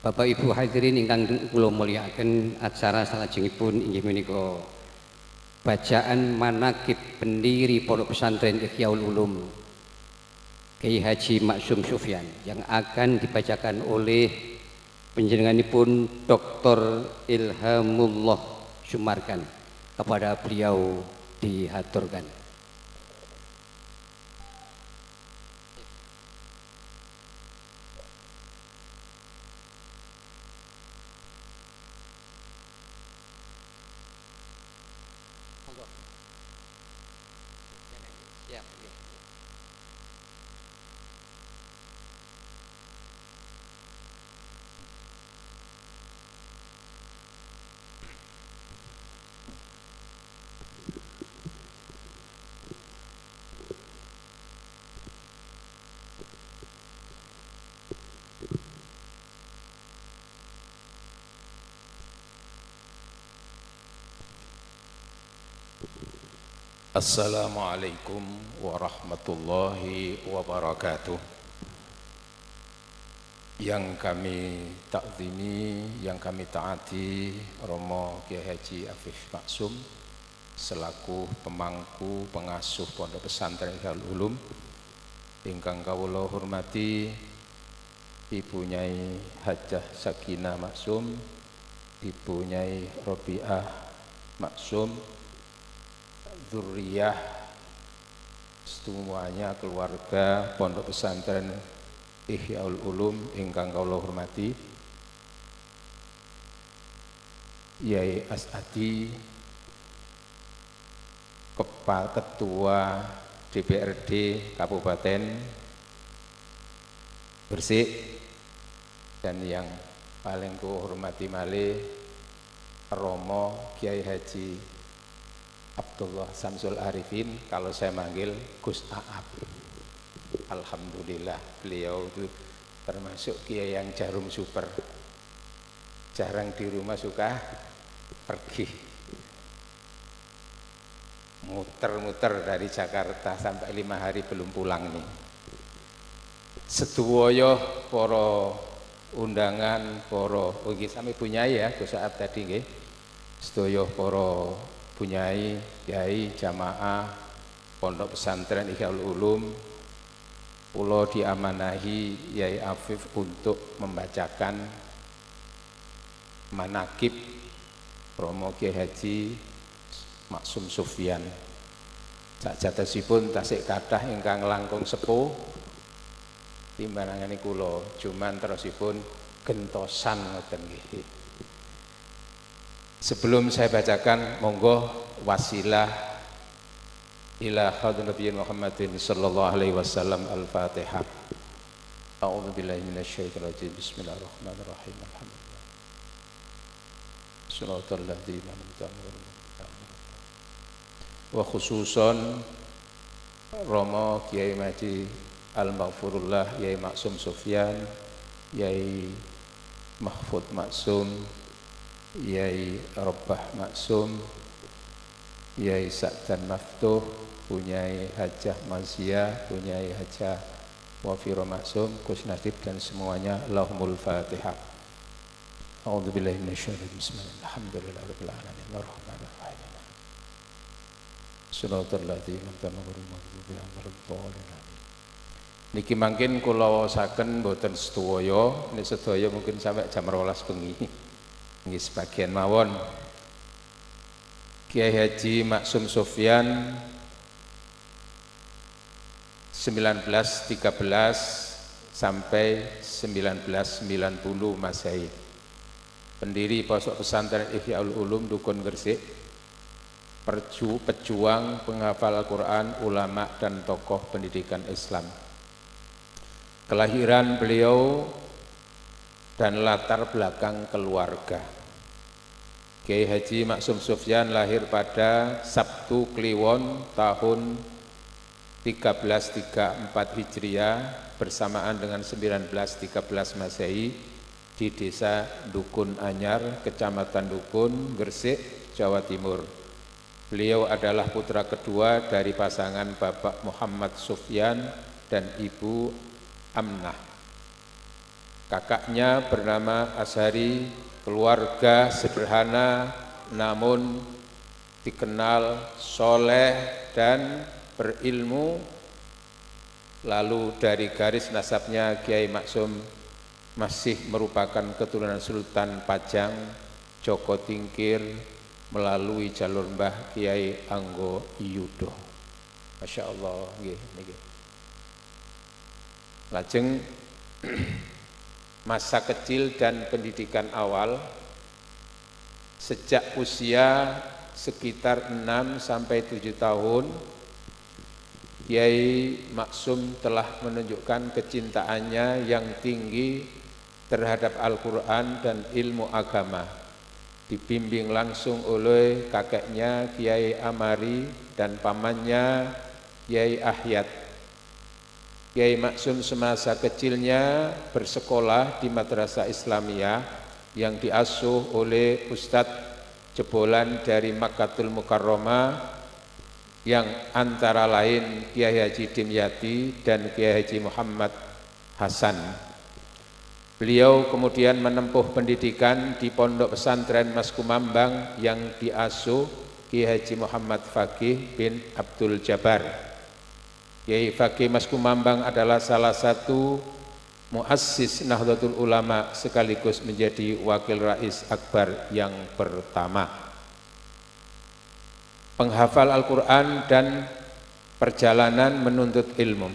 Bapak Ibu hadirin ingkang kula mulyakaken, acara salajengipun inggih menika bacaan manaqib pendiri Pondok Pesantren Ihyaul Ulum Kiai Haji Maksum Sufyan yang akan dibacakan oleh panjenenganipun Dr. Ilhamullah Sumarkan. Kepada beliau dihaturkan. Assalamualaikum warahmatullahi wabarakatuh. Yang kami takzimi, yang kami taati Romo Kiai Haji Afif Maksum selaku pemangku pengasuh Pondok Pesantren Ihyaul Ulum, ingkang kawula hormati Ibu Nyai Hajah Sakinah Maksum, Ibu Nyai Robiah Maksum, dzurriyyah semuanya, keluarga Pondok Pesantren Ihyaul Ulum ingkang kawula hormati, Yai As'adi, Ketua DPRD Kabupaten Gresik, dan yang paling kuhormati malih Romo Kiai Haji Abdullah Samsul Arifin, kalau saya manggil Gus Aap. Alhamdulillah, beliau itu termasuk kiai yang jarum super, jarang di rumah, suka pergi muter-muter dari Jakarta sampai 5 hari belum pulang nih. Sedoyo para undangan, para sampai punya ya Gus Aap tadi nggih. Sedoyo para punyai, kiai, jamaah Pondok Pesantren Ihyaul Ulum, kula diamanahi Yai Afif untuk membacakan manaqib Romo Kiai Haji Maksum Sufyan. Sajatosipun tasik kathah ingkang langkung sepuh timbanganipun kula, cuman terusipun gentosan ngoten nggih. Sebelum saya bacakan, monggo wasilah ila hadratin Nabi Muhammadin sallallahu alaihi wasallam. Al-Fatihah. A'udzu billahi minasyaitonir rajim. Bismillahirrahmanirrahim. Alhamdulillah. Shiratal ladzina an'amta 'alaihim. Wa khususan Romo Kiai Haji Al-Maghfurullah Yai Maksum Sufyan, Yai Mahfud Maksum, Yai Robbah Maksum, Yai Sa'dan Maftuh, Punyai Hajah Mazia, Punyai Hajah Wafiro Maksum, Gus Nadib, dan semuanya. Allahumul Fatihah. A'udzubillahi minasyaitonir rajim. Bismillahirrahmanirrahim. Alhamdulillahirabbil alamin. Arrahmanirrahim. Shiratal ladzina an'amta 'alaihim. Niki mangkin kula waosaken mboten sedaya, nek sedaya mungkin sampai jam 12 bengi. Nggih sebagian mawon. Kiai Haji Maksum Sufyan 1913 sampai 1990 Masehi. Pendiri Pondok Pesantren Ihyaul Ulum Dukun Gresik, pejuang penghafal Al-Quran, ulama dan tokoh pendidikan Islam. Kelahiran beliau dan latar belakang keluarga. Kiai Haji Maksum Sufyan lahir pada Sabtu Kliwon tahun 1334 Hijriah bersamaan dengan 1913 Masehi di desa Dukun Anyar, Kecamatan Dukun, Gresik, Jawa Timur. Beliau adalah putra kedua dari pasangan Bapak Muhammad Sufyan dan Ibu Amnah. Kakaknya bernama Ashari, keluarga sederhana namun dikenal soleh dan berilmu. Lalu dari garis nasabnya Kiai Maksum masih merupakan keturunan Sultan Pajang, Joko Tingkir melalui jalur Mbah Kiai Anggo Yudo. Masya Allah. Lajeng masa kecil dan pendidikan awal sejak usia sekitar 6 sampai 7 tahun Kiai Maksum telah menunjukkan kecintaannya yang tinggi terhadap Al-Quran dan ilmu agama, dibimbing langsung oleh kakeknya Kiai Amari dan pamannya Kiai Ahyad. Kiai Maksum semasa kecilnya bersekolah di Madrasah Islamiyah yang diasuh oleh Ustadz jebolan dari Makkatul Mukarramah yang antara lain Kiai Haji Dimyati dan Kiai Haji Muhammad Hasan. Beliau kemudian menempuh pendidikan di Pondok Pesantren Mas Kumambang yang diasuh Kiai Haji Muhammad Faqih bin Abdul Jabbar. Kiai Faqih Mas Kumambang adalah salah satu muassis Nahdlatul Ulama sekaligus menjadi wakil rais akbar yang pertama. Penghafal Al-Quran dan perjalanan menuntut ilmu.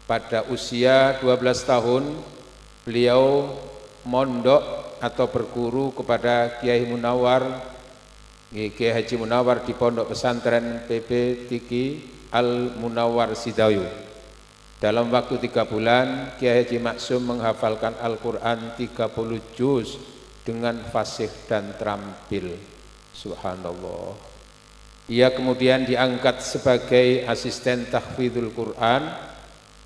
Pada usia 12 tahun beliau mondok atau berguru kepada Kiai Munawar, Kiai Haji Munawar di Pondok Pesantren PB Tiki Al-Munawar Sidayu. Dalam waktu 3 bulan, Kiai Haji Maksum menghafalkan Al-Quran 30 juz dengan fasih dan terampil. Subhanallah. Ia kemudian diangkat sebagai asisten tahfidzul Quran.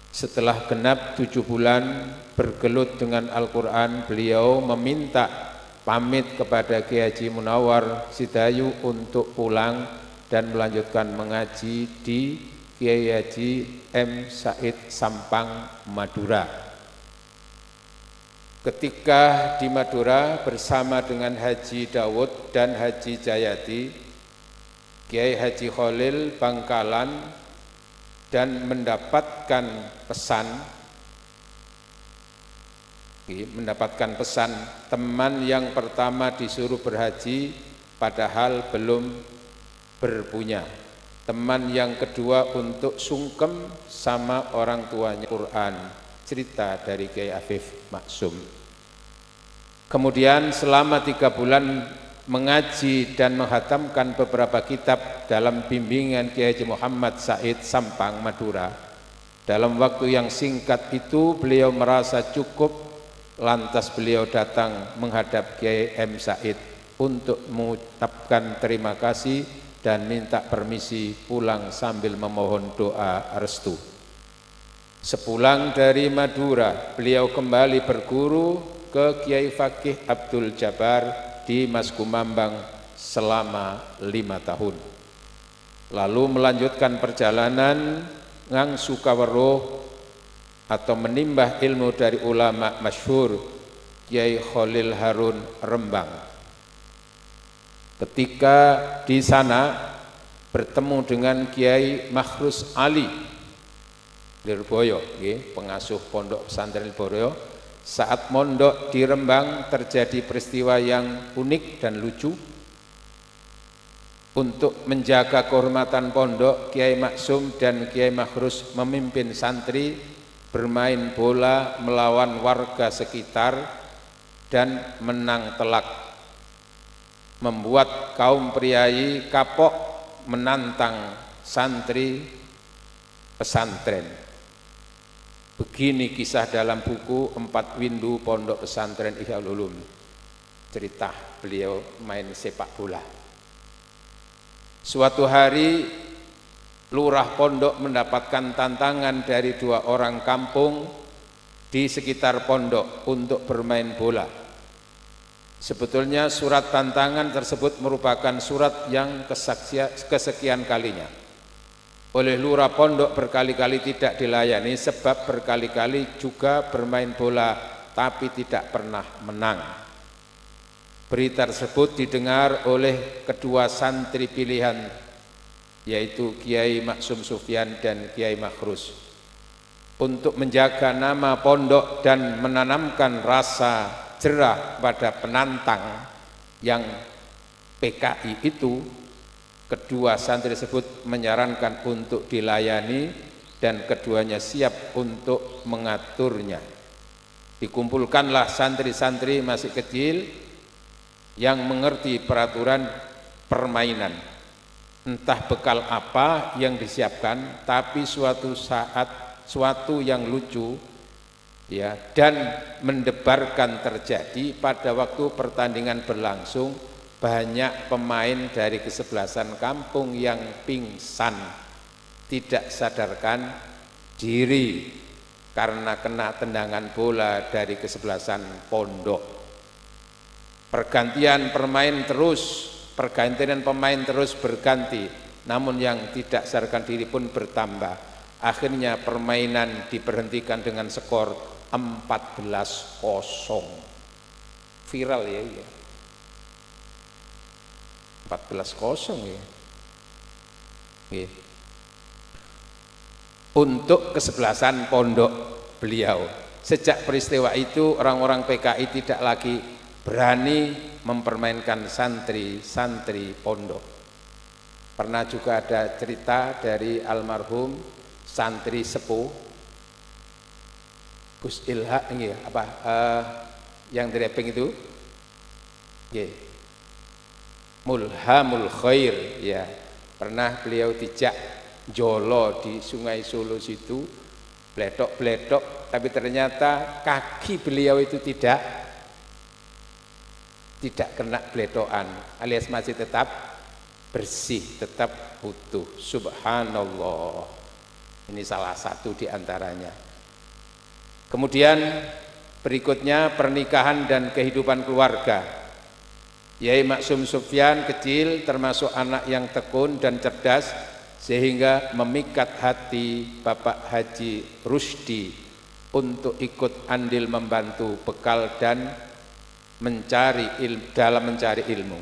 Setelah genap 7 bulan bergelut dengan Al-Quran, beliau meminta pamit kepada Kiai Haji Munawar Sidayu untuk pulang dan melanjutkan mengaji di Kiai Haji M. Said Sampang, Madura. Ketika di Madura bersama dengan Haji Dawud dan Haji Jayati, Kiai Haji Khalil Bangkalan, dan mendapatkan pesan teman yang pertama disuruh berhaji padahal belum berpunya, teman yang kedua untuk sungkem sama orang tuanya. Quran, cerita dari Kiai Afif Maksum. Kemudian selama 3 bulan mengaji dan menghatamkan beberapa kitab dalam bimbingan Kiai Haji Muhammad Said Sampang, Madura. Dalam waktu yang singkat itu beliau merasa cukup, lantas beliau datang menghadap Kiai M. Said untuk mengucapkan terima kasih dan minta permisi pulang sambil memohon doa restu. Sepulang dari Madura, beliau kembali berguru ke Kiai Faqih Abdul Jabbar di Mas Kumambang selama 5 tahun. Lalu melanjutkan perjalanan ngangsu kaweruh atau menimbah ilmu dari ulama masyhur Kiai Khalil Harun Rembang. Ketika di sana bertemu dengan Kiai Makhrus Ali Lirboyo, pengasuh pondok pesantren Lirboyo. Saat mondok di Rembang terjadi peristiwa yang unik dan lucu. Untuk menjaga kehormatan pondok, Kiai Maksum dan Kiai Makhrus memimpin santri bermain bola melawan warga sekitar dan menang telak, membuat kaum priai kapok menantang santri pesantren. Begini kisah dalam buku 4 Windu Pondok Pesantren Ihyaul Ulum, cerita beliau main sepak bola. Suatu hari lurah pondok mendapatkan tantangan dari 2 orang kampung di sekitar pondok untuk bermain bola. Sebetulnya surat tantangan tersebut merupakan surat yang kesekian kalinya. Oleh lurah pondok berkali-kali tidak dilayani sebab berkali-kali juga bermain bola tapi tidak pernah menang. Berita tersebut didengar oleh kedua santri pilihan, yaitu Kiai Maksum Sufyan dan Kiai Makhrus. Untuk menjaga nama pondok dan menanamkan rasa jerah pada penantang yang PKI itu, kedua santri tersebut menyarankan untuk dilayani dan keduanya siap untuk mengaturnya. Dikumpulkanlah santri-santri masih kecil yang mengerti peraturan permainan. Entah bekal apa yang disiapkan, tapi suatu saat suatu yang lucu ya dan mendebarkan terjadi pada waktu pertandingan berlangsung. Banyak pemain dari kesebelasan kampung yang pingsan, tidak sadarkan diri karena kena tendangan bola dari kesebelasan pondok. Pergantian pemain terus berganti, namun yang tidak sadarkan diri pun bertambah. Akhirnya permainan diberhentikan dengan skor 14-0. Viral ya. 14-0 ya. Untuk kesebelasan pondok beliau. Sejak peristiwa itu orang-orang PKI tidak lagi berani mempermainkan santri-santri pondok. Pernah juga ada cerita dari almarhum santri sepuh Gus Ilha ini yang direpeng itu Mulhamul Khair ya. Pernah beliau dijak jolo di Sungai Solo situ, bledok-bledok, tapi ternyata kaki beliau itu tidak kena bledokan, alias masih tetap bersih, tetap utuh. Subhanallah. Ini salah satu di antaranya. Kemudian berikutnya pernikahan dan kehidupan keluarga. Kiai Maksum Sufyan kecil termasuk anak yang tekun dan cerdas sehingga memikat hati Bapak Haji Rusdi untuk ikut andil membantu bekal dan dalam mencari ilmu,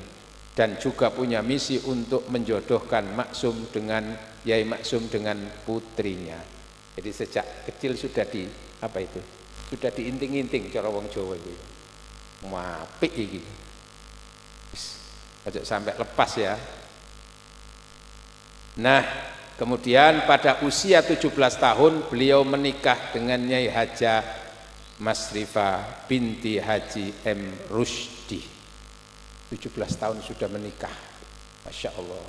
dan juga punya misi untuk menjodohkan Maksum dengan Kiai Maksum dengan putrinya. Jadi sejak kecil sudah sudah diinting-inting cara wong Jawa itu. Apik iki. Aja sampai lepas ya. Nah, kemudian pada usia 17 tahun beliau menikah dengan Nyai Hajah Masrifah binti Haji M. Rusdi. 17 tahun sudah menikah. Masya Allah.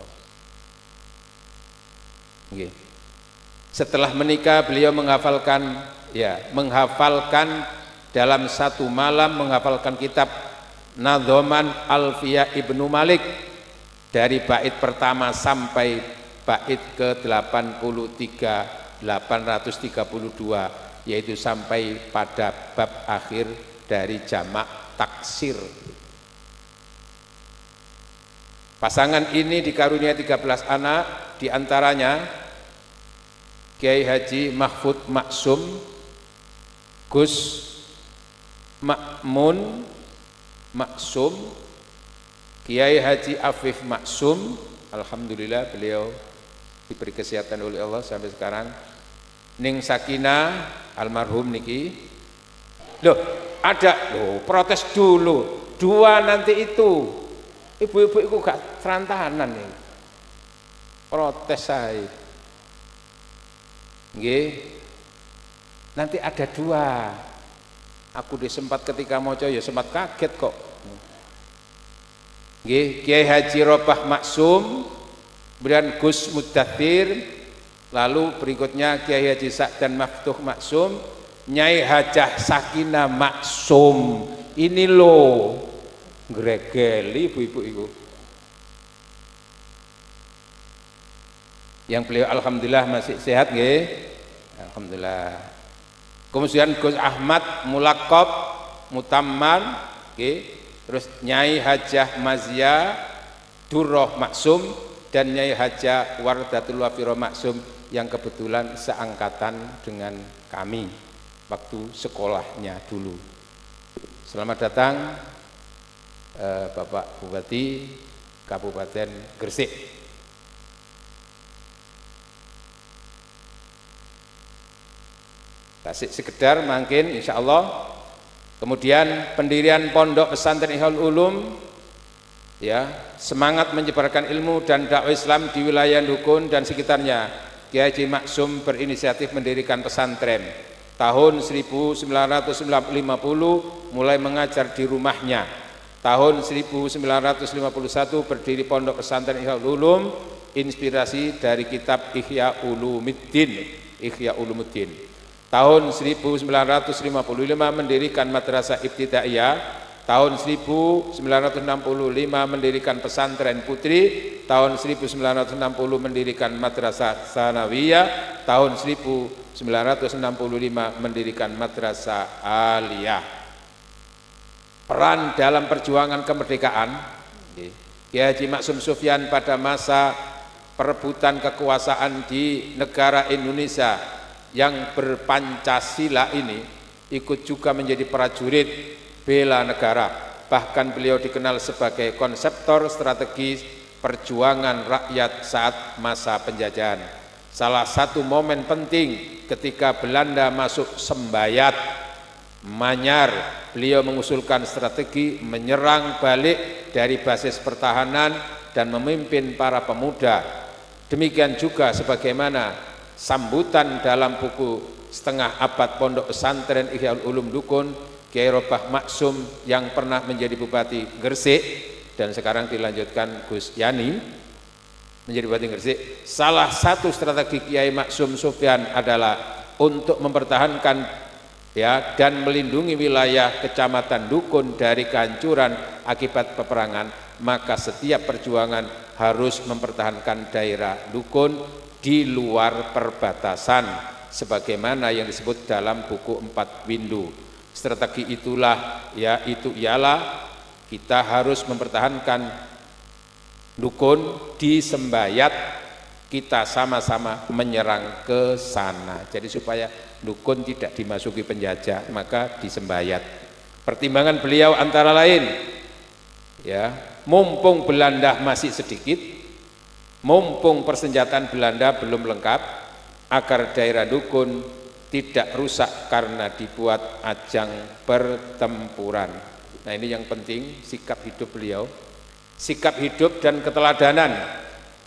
Setelah menikah beliau menghafalkan dalam satu malam menghafalkan kitab Nadhoman Alfiyah Ibnu Malik dari bait pertama sampai bait ke-83 832, yaitu sampai pada bab akhir dari jamak taksir. Pasangan ini dikaruniai 13 anak, diantaranya Kiai Haji Mahfud Maksum, Gus Makmun Maksum, Kiai Haji Afif Maksum. Alhamdulillah beliau diberi kesehatan oleh Allah sampai sekarang. Ning Sakinah almarhum niki. Protes dulu. Dua nanti itu. Ibu-ibu itu gak serantanan nih. Protes saya. Nggih. Nanti ada dua. Aku disempat ketika moco ya sempat kaget kok. Nggih, Kiai Haji Robah Maksum, kemudian Gus Muddathir, lalu berikutnya Kiai Haji Sa'dan Maftuh Maksum, Nyai Hajah Sakinah Maksum. Ini loh gregeli ibu-ibu itu. Yang beliau alhamdulillah masih sehat nggih. Alhamdulillah. Kemudian Gus Ahmad Mulaqab Mutamman, terus Nyai Hajah Mazia Durroh Maksum dan Nyai Hajah Wardatul Wafiro Maksum yang kebetulan seangkatan dengan kami waktu sekolahnya dulu. Selamat datang Bapak Bupati Kabupaten Gresik. Tasik sekedar mungkin insya Allah. Kemudian pendirian Pondok Pesantren Ihyaul Ulum, ya, semangat menyebarkan ilmu dan dakwah Islam di wilayah Dukun dan sekitarnya. Kiai Haji Maksum berinisiatif mendirikan pesantren. Tahun 1950 mulai mengajar di rumahnya. Tahun 1951 berdiri Pondok Pesantren Ihyaul Ulum, inspirasi dari kitab Ihya Ulumuddin. Tahun 1955 mendirikan Madrasah Ibtidaiyah. Tahun 1965 mendirikan Pesantren Putri. Tahun 1960 mendirikan Madrasah Sanawiyah. Tahun 1965 mendirikan Madrasah Aliyah. Peran dalam perjuangan kemerdekaan Kiai Haji Maksum Sufyan pada masa perebutan kekuasaan di negara Indonesia yang berpancasila ini ikut juga menjadi prajurit bela negara. Bahkan beliau dikenal sebagai konseptor strategi perjuangan rakyat saat masa penjajahan. Salah satu momen penting ketika Belanda masuk Sembayat, Manyar, beliau mengusulkan strategi menyerang balik dari basis pertahanan dan memimpin para pemuda. Demikian juga sebagaimana sambutan dalam buku setengah abad Pondok Pesantren Ihyaul Ulum Dukun Kiai Robah Maksum yang pernah menjadi Bupati Gresik dan sekarang dilanjutkan Gus Yani menjadi Bupati Gresik. Salah satu strategi Kiai Maksum Sufyan adalah untuk mempertahankan ya dan melindungi wilayah Kecamatan Dukun dari kehancuran akibat peperangan. Maka setiap perjuangan harus mempertahankan daerah Dukun di luar perbatasan sebagaimana yang disebut dalam buku 4 Windu. Strategi itulah ialah kita harus mempertahankan Dukun di Sembayat, kita sama-sama menyerang ke sana. Jadi supaya Dukun tidak dimasuki penjajah, maka di Sembayat. Pertimbangan beliau antara lain ya, mumpung Belanda masih sedikit, mumpung persenjataan Belanda belum lengkap, agar daerah Dukun tidak rusak karena dibuat ajang pertempuran. Nah ini yang penting, sikap hidup beliau, sikap hidup dan keteladanan.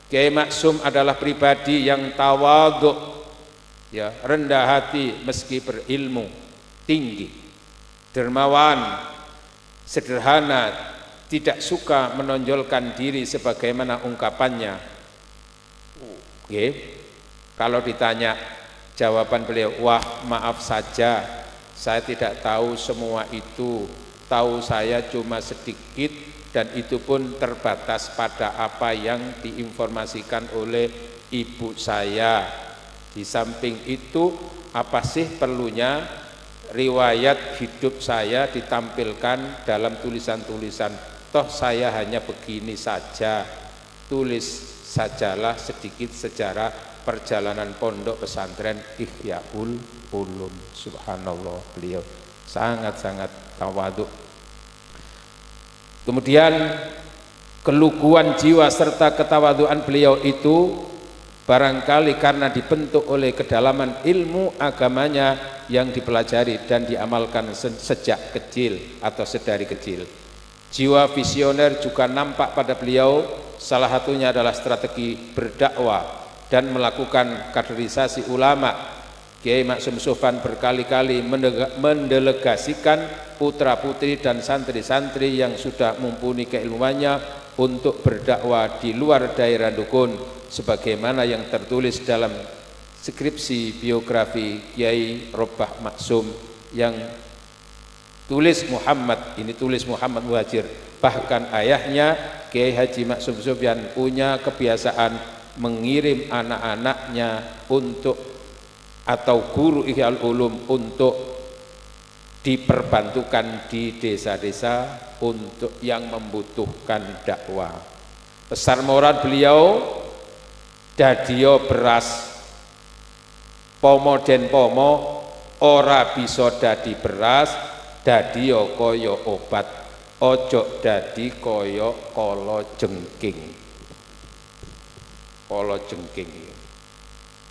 Kiai Maksum adalah pribadi yang tawadhu, ya, rendah hati meski berilmu tinggi, dermawan, sederhana, tidak suka menonjolkan diri sebagaimana ungkapannya. Kalau ditanya, jawaban beliau, wah maaf saja, saya tidak tahu semua itu, tahu saya cuma sedikit dan itu pun terbatas pada apa yang diinformasikan oleh ibu saya. Di samping itu, apa sih perlunya riwayat hidup saya ditampilkan dalam tulisan-tulisan? Toh saya hanya begini saja, tulis sajalah sedikit sejarah perjalanan Pondok Pesantren Ihyaul Ulum. Subhanallah, beliau sangat-sangat tawadhu. Kemudian keluguan jiwa serta ketawaduan beliau itu barangkali karena dibentuk oleh kedalaman ilmu agamanya yang dipelajari dan diamalkan sejak kecil atau sedari kecil. Jiwa visioner juga nampak pada beliau, salah satunya adalah strategi berdakwah dan melakukan kaderisasi ulama. Kiai Maksum Sufyan berkali-kali mendelegasikan putra-putri dan santri-santri yang sudah mumpuni keilmuannya untuk berdakwah di luar daerah Dukun, sebagaimana yang tertulis dalam skripsi biografi Kiai Robah Maksum yang tulis Muhammad, ini tulis Muhammad Muhajir. Bahkan ayahnya Kiai Haji Maksum Sufyan punya kebiasaan mengirim anak-anaknya untuk atau guru Ihyaul Ulum untuk diperbantukan di desa-desa untuk yang membutuhkan dakwah. Besar moral beliau, dadio beras pomo den pomo ora bisa dadi beras, dadi kaya obat, ojo dadi kaya kala jengking. Kala jengking.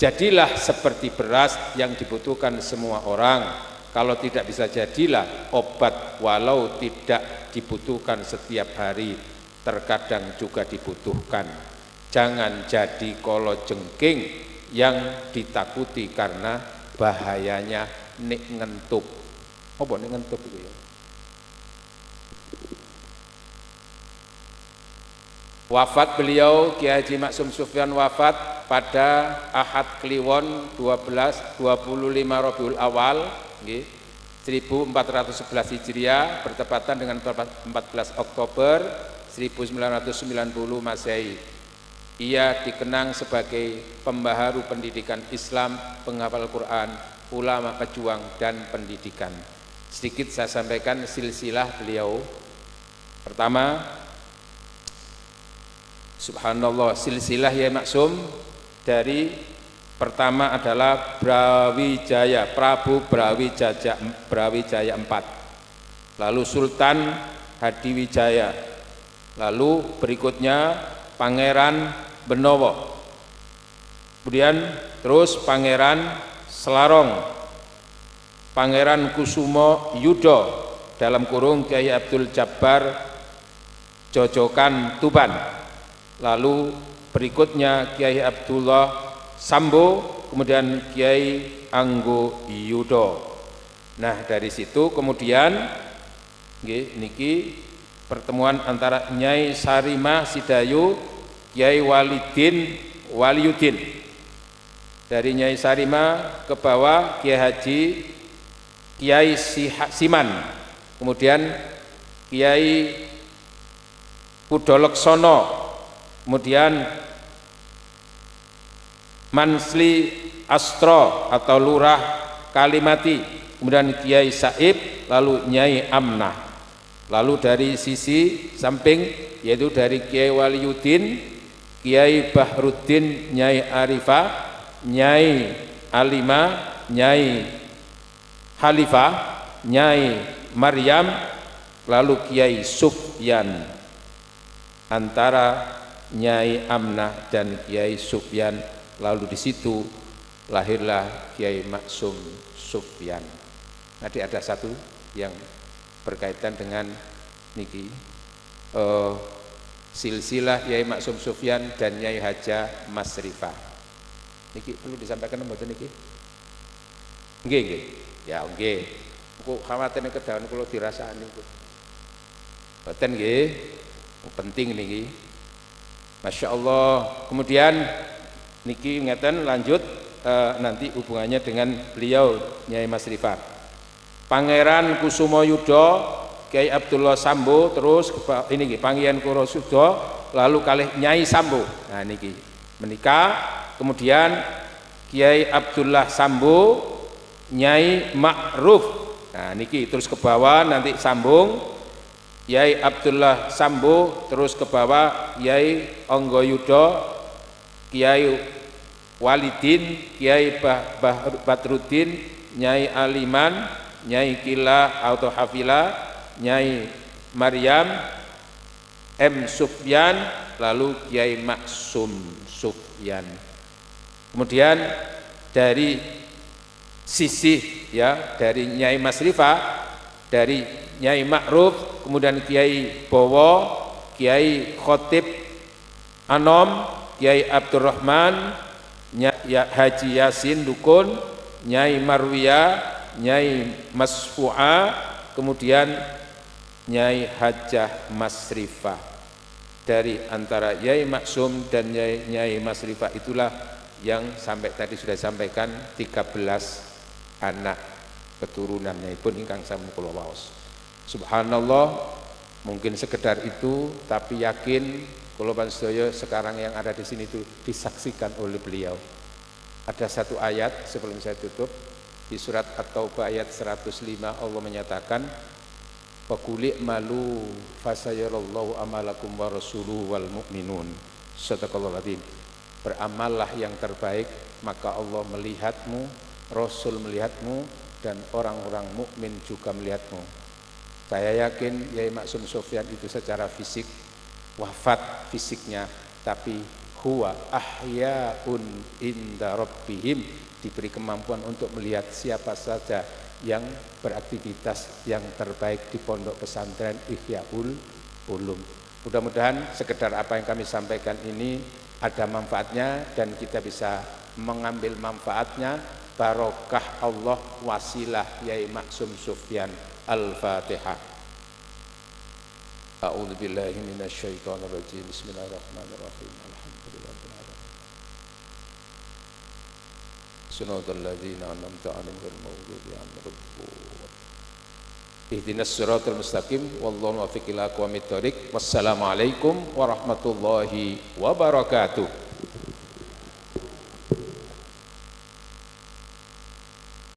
Jadilah seperti beras yang dibutuhkan semua orang. Kalau tidak bisa jadilah obat walau tidak dibutuhkan setiap hari, terkadang juga dibutuhkan. Jangan jadi kala jengking yang ditakuti karena bahayanya nek ngentup. Apa nek ngentup itu ya? Wafat beliau Kiai Haji Maksum Sufyan wafat pada Ahad Kliwon 25 Rabiul Awal 1411 Hijriah bertepatan dengan 14 Oktober 1990 Masehi. Ia dikenang sebagai pembaharu pendidikan Islam, penghafal Quran, ulama pejuang dan pendidikan. Sedikit saya sampaikan silsilah beliau. Pertama, subhanallah, silsilah Yai Maksum dari pertama adalah Brawijaya, Prabu Brawijaya IV, lalu Sultan Hadiwijaya, lalu berikutnya Pangeran Benowo, kemudian terus Pangeran Selarong, Pangeran Kusumo Yudo dalam kurung Kiai Abdul Jabbar Jojokan Tuban, lalu berikutnya Kiai Abdullah Sambo, kemudian Kiai Anggo Yudo. Nah dari situ kemudian niki pertemuan antara Nyai Sarimah Sidayu, Kiai Waliyuddin. Dari Nyai Sarimah ke bawah Kiai Siman, kemudian Kiai Pudoleksono, kemudian Mansli Astro atau Lurah Kalimati, kemudian Kiai Saib, lalu Nyai Amnah. Lalu dari sisi samping yaitu dari Kiai Waliyuddin, Kiai Bahruddin, Nyai Arifah, Nyai Alima, Nyai Khalifah, Nyai Maryam, lalu Kiai Sufyan. Antara Nyai Amnah dan Kiai Sufyan, lalu di situ lahirlah Kiai Maksum Sufyan. Nanti ada satu yang berkaitan dengan niki silsilah Kiai Maksum Sufyan dan Nyai Haja Masrifah. Niki perlu disampaikan mboten niki? Nggih. Ya nggih. Kok khawatir nek kedawan kula dirasani kok. Mboten nggih. Penting niki. Masya Allah. Kemudian niki ngeten lanjut nanti hubungannya dengan beliau Nyai Masrifah. Pangeran Kusumo Yudo, Kiai Abdullah Sambo, terus ini nggih Panggihan Kurosudo, lalu kalih Nyai Sambo. Nah niki menikah. Kemudian Kiai Abdullah Sambo, Nyai Ma'ruf. Nah niki terus ke bawah nanti sambung Kiai Abdullah Sambo, terus ke bawah Kiai Anggo Yudo, Kiai Walidin, Kiai Badruddin, Nyai Aliman, Nyai Kila atau Hafila, Nyai Maryam, M. Sufyan, lalu Kiai Maksum Sufyan. Kemudian dari sisi ya dari Nyai Masrifah, dari Nyai Ma'ruf, kemudian Kiai Bowo, Kiai Khotib Anom, Kiai Abdurrahman, Haji Yasin Dukun, Nyai Marwiyah, Nyai Masfu'a, kemudian Nyai Hajah Masrifah. Dari antara Nyai Maksum dan Nyai Masrifah itulah yang sampai tadi sudah sampaikan 13 anak keturunannya pun ingkang sami kula waos. Subhanallah, mungkin sekedar itu, tapi yakin kula panjenengan sekarang yang ada di sini itu disaksikan oleh beliau. Ada satu ayat sebelum saya tutup di surat At-Taubah ayat 105, Allah menyatakan faquli malu fasayarallahu amalakum wa rasuluhu wal mu'minun. Shadaqallahul adzim. Beramallah yang terbaik, maka Allah melihatmu, Rasul melihatmu, dan orang-orang mukmin juga melihatmu. Saya yakin Yai Maksum Sofyan itu secara fisik wafat fisiknya, tapi huwa ahyaun inda rabbihim, diberi kemampuan untuk melihat siapa saja yang beraktivitas yang terbaik di pondok pesantren Ihyaul Ulum. Mudah-mudahan sekedar apa yang kami sampaikan ini ada manfaatnya dan kita bisa mengambil manfaatnya. Barokah Allah, wasilah Yai Maksum Sofyan. Al-Fatihah. A'udzu billahi minasyaitonir rajim. Bismillahirrahmanirrahim. Alhamdulillahirabbil alamin. Siratal ladzina an'amta 'alaihim ghairil maghdubi 'alaihim waladdallin. Ihdinas siratal mustaqim wallahu muwaffiq ila aqwamit thoriq. Wassalamualaikum warahmatullahi wabarakatuh.